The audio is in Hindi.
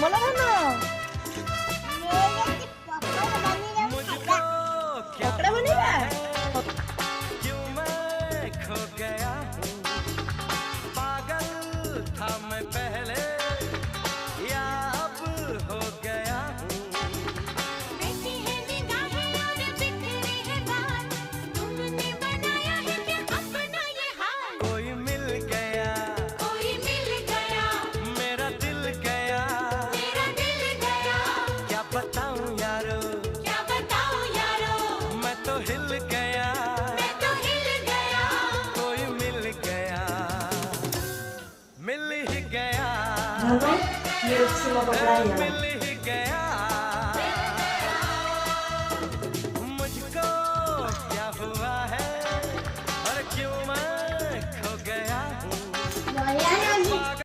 मला म्हणा मेरे पापा बनी मुझको क्या पकड़ा बनेगा क्यों मैं खो गया हूँ, पागल था मैं पहले या अब हो गया हूँ। बैठी है निगाहें और बिखरी है बात, तुमने बनाया है क्या अपना ये हाल। कोई मिल गया मेरा दिल गया, क्या बताऊं यारो मैं तो हिल गया, कोई मिल गया, मिल ही गया, Halo, mirip semua मिल pepaya. ही गया।